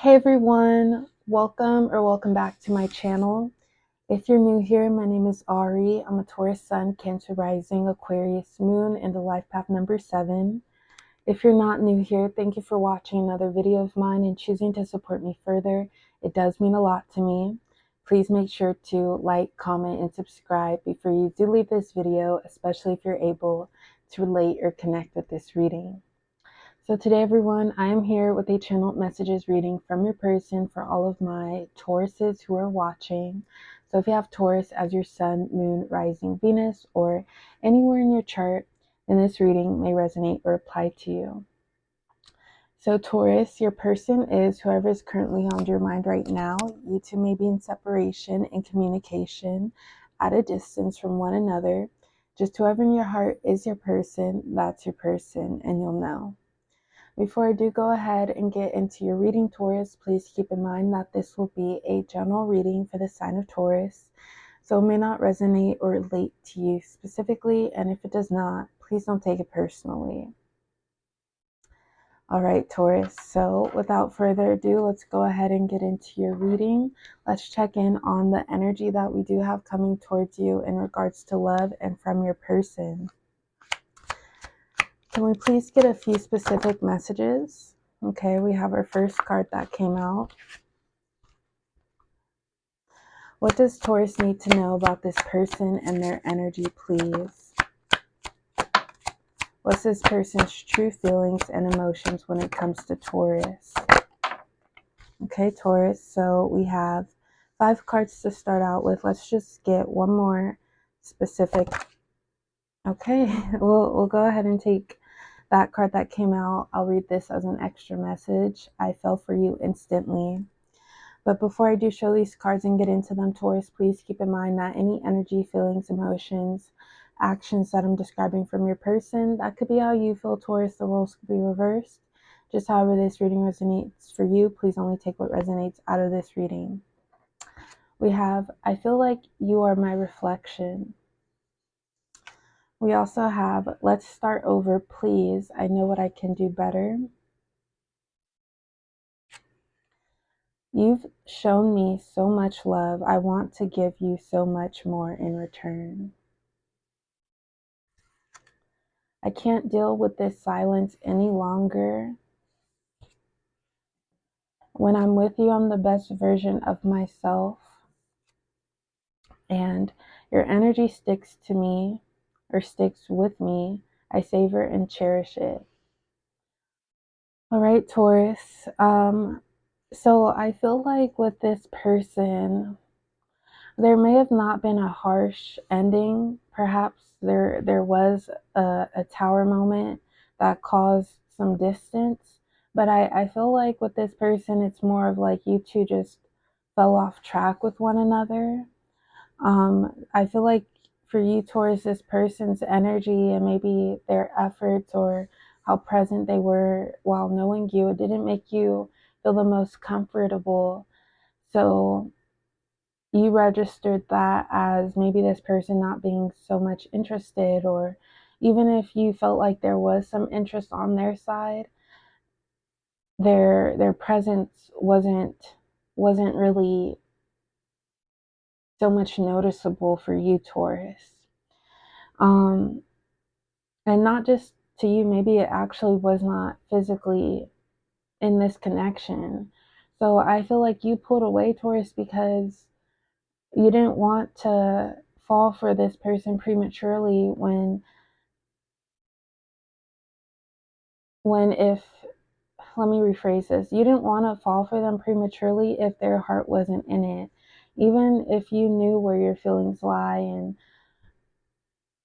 Hey everyone, welcome back to my channel. If you're new here, my name is Ari. I'm a Taurus Sun, Cancer Rising, Aquarius Moon, and the life path number 7. If you're not new here, thank you for watching another video of mine and choosing to support me further. It does mean a lot to me. Please make sure to like, comment, and subscribe before you do leave this video, especially if you're able to relate or connect with this reading. So today, everyone, I am here with a channeled messages reading from your person for all of my Tauruses who are watching. So if you have Taurus as your sun, moon, rising, Venus, or anywhere in your chart, then this reading may resonate or apply to you. So Taurus, your person is whoever is currently on your mind right now. You two may be in separation and communication at a distance from one another. Just whoever in your heart is your person, that's your person, and you'll know. Before I do go ahead and get into your reading, Taurus, please keep in mind that this will be a general reading for the sign of Taurus, so it may not resonate or relate to you specifically, and if it does not, please don't take it personally. All right, Taurus, so without further ado, let's go ahead and get into your reading. Let's check in on the energy that we do have coming towards you in regards to love and from your person. Can we please get a few specific messages? Okay, we have our first card that came out. What does Taurus need to know about this person and their energy, please? What's this person's true feelings and emotions when it comes to Taurus? Okay, Taurus, so we have 5 cards to start out with. Let's just get one more specific. Okay, we'll go ahead and take that card that came out. I'll read this as an extra message. I fell for you instantly. But before I do show these cards and get into them, Taurus, please keep in mind that any energy, feelings, emotions, actions that I'm describing from your person, that could be how you feel, Taurus. The roles could be reversed. Just however this reading resonates for you, please only take what resonates out of this reading. We have, I feel like you are my reflection. We also have, let's start over, please. I know what I can do better. You've shown me so much love. I want to give you so much more in return. I can't deal with this silence any longer. When I'm with you, I'm the best version of myself. And your energy sticks to me, or sticks with me. I savor and cherish it. All right, Taurus. So I feel like with this person, there may have not been a harsh ending. Perhaps there was a tower moment that caused some distance. But I feel like with this person, it's more of like you two just fell off track with one another. I feel like for you, Taurus, this person's energy and maybe their efforts or how present they were while knowing you, it didn't make you feel the most comfortable. So you registered that as maybe this person not being so much interested, or even if you felt like there was some interest on their side, their presence wasn't really so much noticeable for you, Taurus. And not just to you, maybe it actually was not physically in this connection. So I feel like you pulled away, Taurus, because you didn't want to fall for this person prematurely when if, let me rephrase this, you didn't want to fall for them prematurely if their heart wasn't in it. Even if you knew where your feelings lie and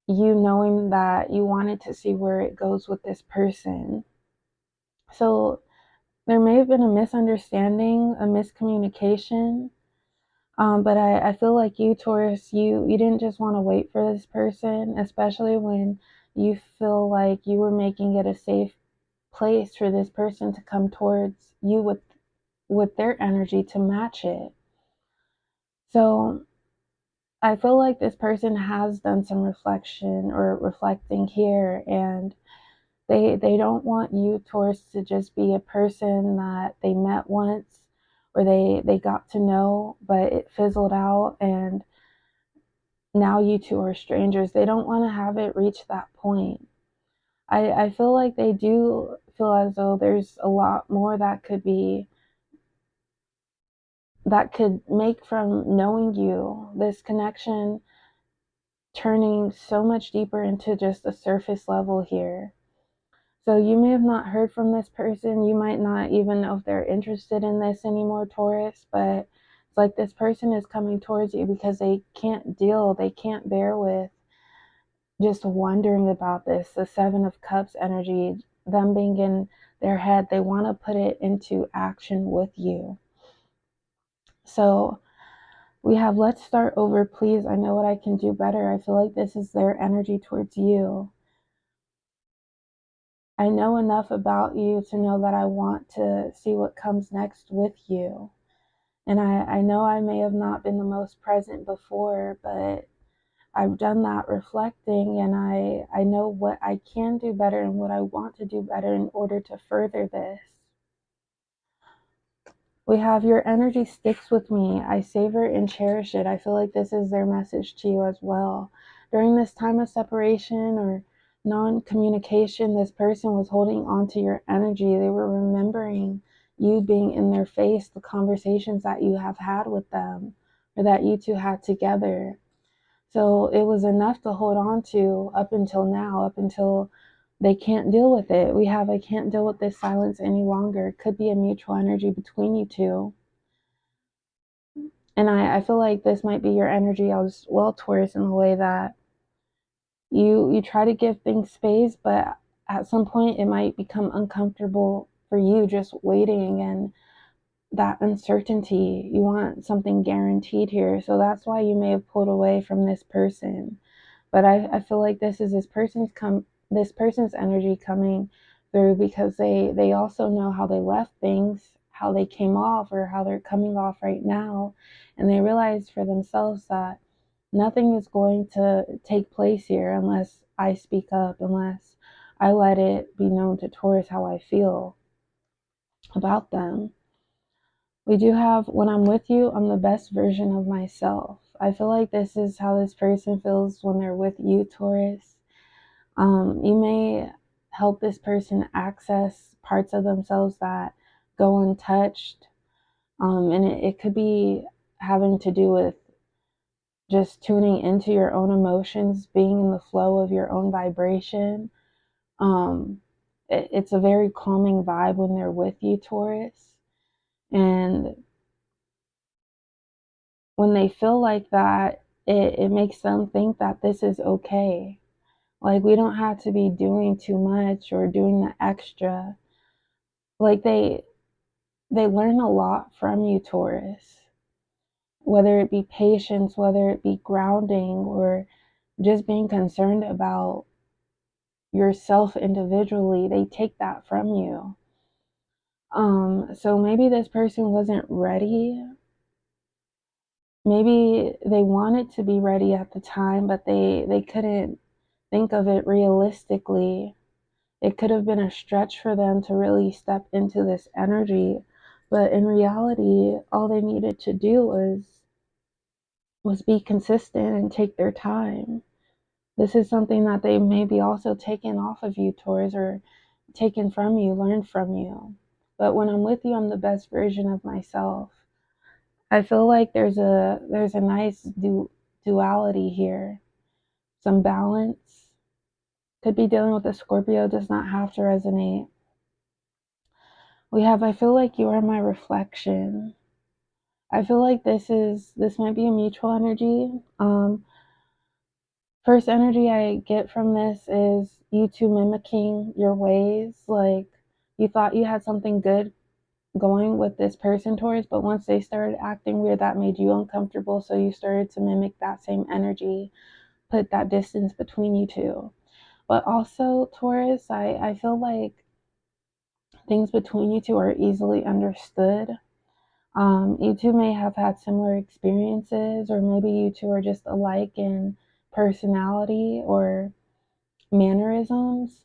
you knowing that you wanted to see where it goes with this person. So there may have been a misunderstanding, a miscommunication. But I feel like you, Taurus, you didn't just want to wait for this person, especially when you feel like you were making it a safe place for this person to come towards you with their energy to match it. So I feel like this person has done some reflection or reflecting here, and they don't want you, Taurus, to just be a person that they met once or they got to know, but it fizzled out, and now you two are strangers. They don't want to have it reach that point. I feel like they do feel as though there's a lot more that could make from knowing you, this connection turning so much deeper into just a surface level here. So you may have not heard from this person. You might not even know if they're interested in this anymore, Taurus, but it's like this person is coming towards you because they can't bear with just wondering about this. The Seven of Cups energy, them being in their head, they want to put it into action with you. So we have let's start over, please. I know what I can do better. I feel like this is their energy towards you. I know enough about you to know that I want to see what comes next with you. And I know I may have not been the most present before, but I've done that reflecting, and I know what I can do better and what I want to do better in order to further this. We have your energy sticks with me. I savor and cherish it. I feel like this is their message to you as well. During this time of separation or non-communication, this person was holding on to your energy. They were remembering you being in their face, the conversations that you have had with them or that you two had together. So it was enough to hold on to up until now, up until they can't deal with it. We have, I can't deal with this silence any longer. It could be a mutual energy between you two. And I feel like this might be your energy as well, Taurus, in the way that you try to give things space, but at some point it might become uncomfortable for you just waiting and that uncertainty. You want something guaranteed here. So that's why you may have pulled away from this person. But I feel like this person's energy coming through because they also know how they left things, how they came off, or how they're coming off right now, and they realize for themselves that nothing is going to take place here unless I speak up, unless I let it be known to Taurus how I feel about them. We do have, when I'm with you, I'm the best version of myself. I feel like this is how this person feels when they're with you, Taurus. You may help this person access parts of themselves that go untouched. And it could be having to do with just tuning into your own emotions, being in the flow of your own vibration. It's a very calming vibe when they're with you, Taurus. And when they feel like that, it makes them think that this is okay. Like, we don't have to be doing too much or doing the extra. Like, they learn a lot from you, Taurus. Whether it be patience, whether it be grounding, or just being concerned about yourself individually, they take that from you. So maybe this person wasn't ready. Maybe they wanted to be ready at the time, but they couldn't think of it realistically. It could have been a stretch for them to really step into this energy, but in reality, all they needed to do was be consistent and take their time. This is something that they maybe also taken off of you, Taurus, or taken from you, learned from you. But when I'm with you, I'm the best version of myself. I feel like there's a nice duality here, some balance. Could be dealing with a Scorpio, does not have to resonate. We have, I feel like you are my reflection. I feel like this might be a mutual energy. First energy I get from this is you two mimicking your ways. Like, you thought you had something good going with this person, Taurus, but once they started acting weird, that made you uncomfortable. So you started to mimic that same energy, put that distance between you two. But also, Taurus, I feel like things between you two are easily understood. You two may have had similar experiences, or maybe you two are just alike in personality or mannerisms.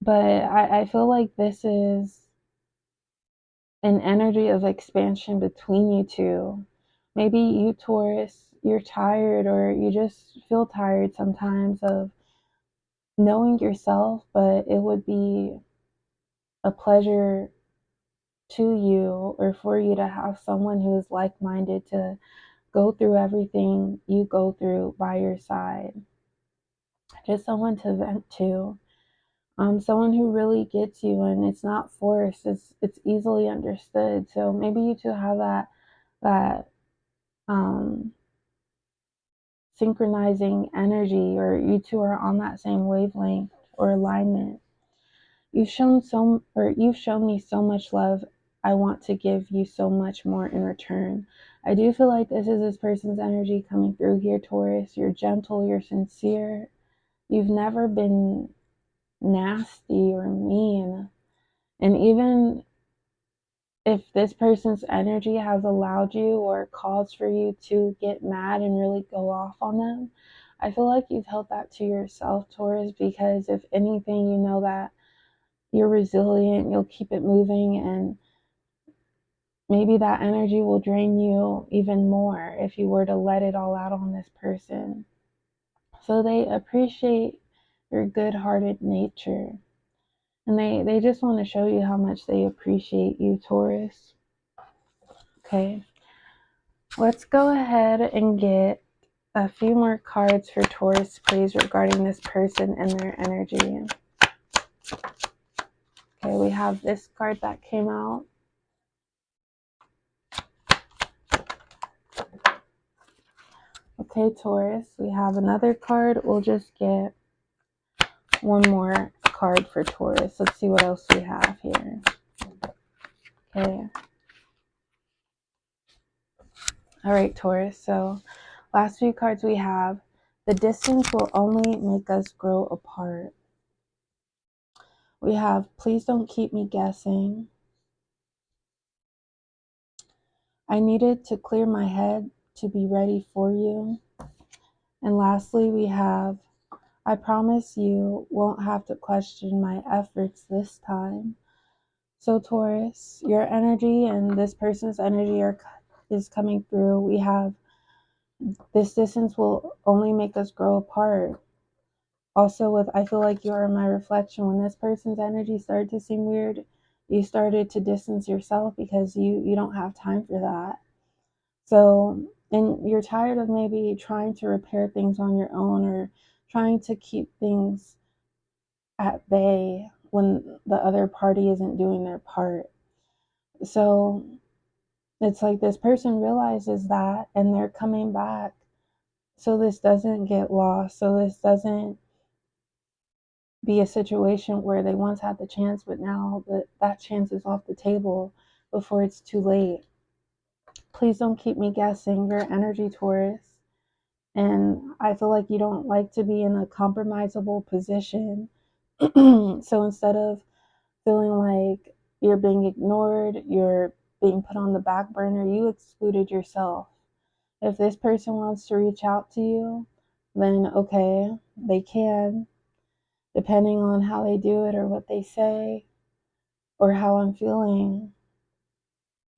But I feel like this is an energy of expansion between you two. Maybe you, Taurus, you're tired, or you just feel tired sometimes of knowing yourself, but it would be a pleasure to you or for you to have someone who is like-minded to go through everything you go through by your side. Just someone to vent to. Someone who really gets you, and it's not forced. It's easily understood. So maybe you two have that um, synchronizing energy, or you two are on that same wavelength or alignment. You've shown me so much love. I want to give you so much more in return. I do feel like this person's energy coming through here, Taurus. You're gentle, you're sincere. You've never been nasty or mean. And even if this person's energy has allowed you or caused for you to get mad and really go off on them, I feel like you've held that to yourself, Taurus, because if anything, you know that you're resilient, you'll keep it moving, and maybe that energy will drain you even more if you were to let it all out on this person. So they appreciate your good-hearted nature, and they just want to show you how much they appreciate you, Taurus. Okay, let's go ahead and get a few more cards for Taurus, please, regarding this person and their energy. Okay, we have this card that came out. Okay, Taurus, we have another card. We'll just get one more card for Taurus. Let's see what else we have here. Okay. All right, Taurus. So last few cards we have, the distance will only make us grow apart. We have, please don't keep me guessing. I needed to clear my head to be ready for you. And lastly, we have, I promise you won't have to question my efforts this time. So Taurus, your energy and this person's energy is coming through. We have, this distance will only make us grow apart. Also with, I feel like you are my reflection. When this person's energy started to seem weird, you started to distance yourself because you don't have time for that. So, and you're tired of maybe trying to repair things on your own, or trying to keep things at bay when the other party isn't doing their part. So it's like this person realizes that, and they're coming back so this doesn't get lost, so this doesn't be a situation where they once had the chance, but now that chance is off the table before it's too late. Please don't keep me guessing. Your energy, Taurus, and I feel like you don't like to be in a compromisable position. So instead of feeling like you're being ignored, you're being put on the back burner, you excluded yourself. If this person wants to reach out to you, then okay, they can, depending on how they do it or what they say or how I'm feeling.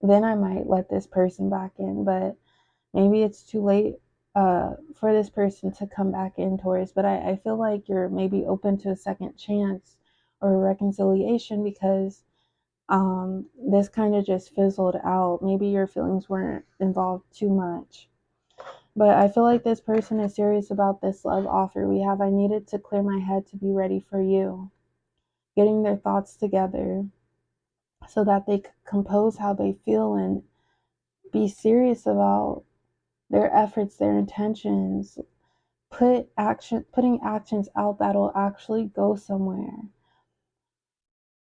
Then I might let this person back in, but maybe it's too late for this person to come back in, Taurus. But I feel like you're maybe open to a second chance or a reconciliation, because this kind of just fizzled out. Maybe your feelings weren't involved too much. But I feel like this person is serious about this love offer. We have, I needed to clear my head to be ready for you. Getting their thoughts together so that they could compose how they feel and be serious about their efforts, their intentions, putting actions out that'll actually go somewhere.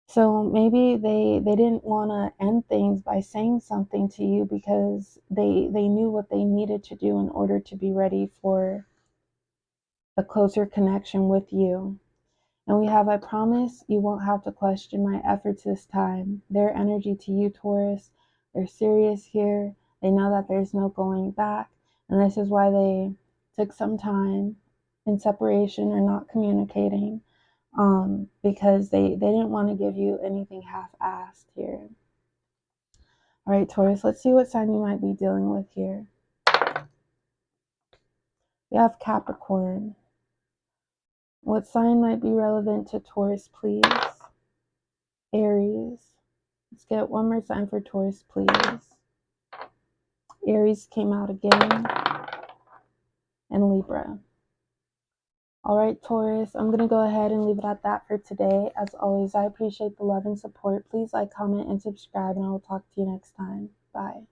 So maybe they didn't want to end things by saying something to you because they knew what they needed to do in order to be ready for a closer connection with you. And we have, I promise you won't have to question my efforts this time. Their energy to you, Taurus, they're serious here. They know that there's no going back. And this is why they took some time in separation or not communicating, because they didn't want to give you anything half-assed here. All right, Taurus, let's see what sign you might be dealing with here. We have Capricorn. What sign might be relevant to Taurus, please? Aries. Let's get one more sign for Taurus, please. Aries came out again. And Libra. All right, Taurus, I'm going to go ahead and leave it at that for today. As always, I appreciate the love and support. Please like, comment, and subscribe, and I will talk to you next time. Bye.